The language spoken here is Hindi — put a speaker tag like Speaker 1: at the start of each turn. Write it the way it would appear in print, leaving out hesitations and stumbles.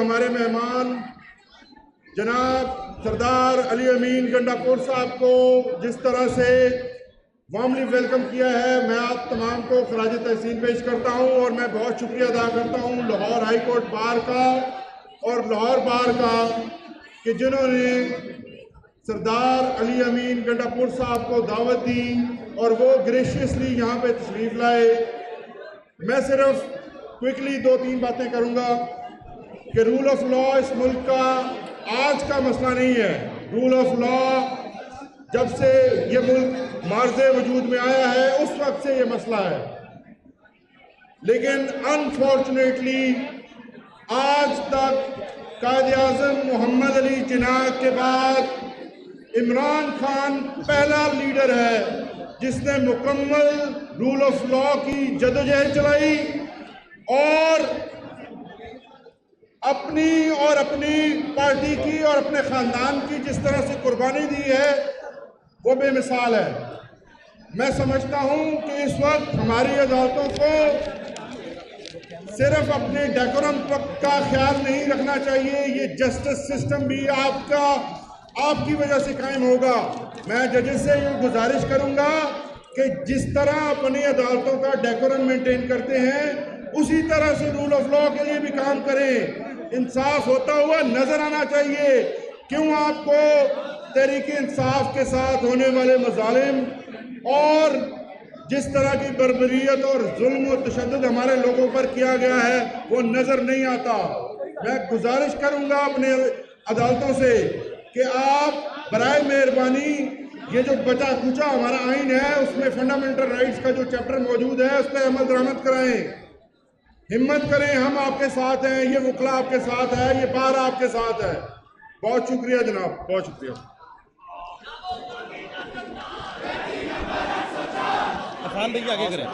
Speaker 1: हमारे मेहमान जनाब सरदार अली अमीन गंडापुर साहब को जिस तरह से वार्मली वेलकम किया है, मैं आप तमाम को खराज तहसीन पेश करता हूं और मैं बहुत शुक्रिया अदा करता हूं लाहौर हाई कोर्ट बार का और लाहौर बार का कि जिन्होंने सरदार अली अमीन गंडापुर साहब को दावत दी और वो ग्रेशियसली यहाँ पे तशरीफ लाए। मैं सिर्फ क्विकली 2-3 बातें करूँगा कि रूल ऑफ लॉ इस मुल्क का आज का मसला नहीं है। रूल ऑफ लॉ जब से ये मुल्क मार्ज़े वजूद में आया है उस वक्त से ये मसला है, लेकिन अनफॉर्चुनेटली आज तक कायद-ए-आज़म मोहम्मद अली जिन्ना के बाद इमरान खान पहला लीडर है जिसने मुकम्मल रूल ऑफ लॉ की जदोजहद चलाई और अपनी पार्टी की और अपने ख़ानदान की जिस तरह से कुर्बानी दी है वो बेमिसाल है। मैं समझता हूँ कि इस वक्त हमारी अदालतों को सिर्फ अपने डेकोरम का ख्याल नहीं रखना चाहिए, ये जस्टिस सिस्टम भी आपकी वजह से कायम होगा। मैं जजेस से ये गुजारिश करूँगा कि जिस तरह अपनी अदालतों का डेकोरम मेंटेन करते हैं उसी तरह से रूल ऑफ लॉ के लिए भी काम करें। इंसाफ होता हुआ नजर आना चाहिए। क्यों आपको तहरीक इंसाफ के साथ होने वाले मजालिम और जिस तरह की बर्बरियत और जुल्म और तशद्दुद हमारे लोगों पर किया गया है वो नजर नहीं आता। मैं गुजारिश करूंगा अपने अदालतों से कि आप बराए मेहरबानी ये जो बचा कुचा हमारा आइन है उसमें फंडामेंटल राइट्स का जो चैप्टर मौजूद है उस पर अमल दरामद कराएं। हिम्मत करें, हम आपके साथ हैं, ये वकला आपके साथ है, ये बार आपके साथ है। बहुत शुक्रिया जनाब, बहुत शुक्रिया।
Speaker 2: अफान भैया आगे करें।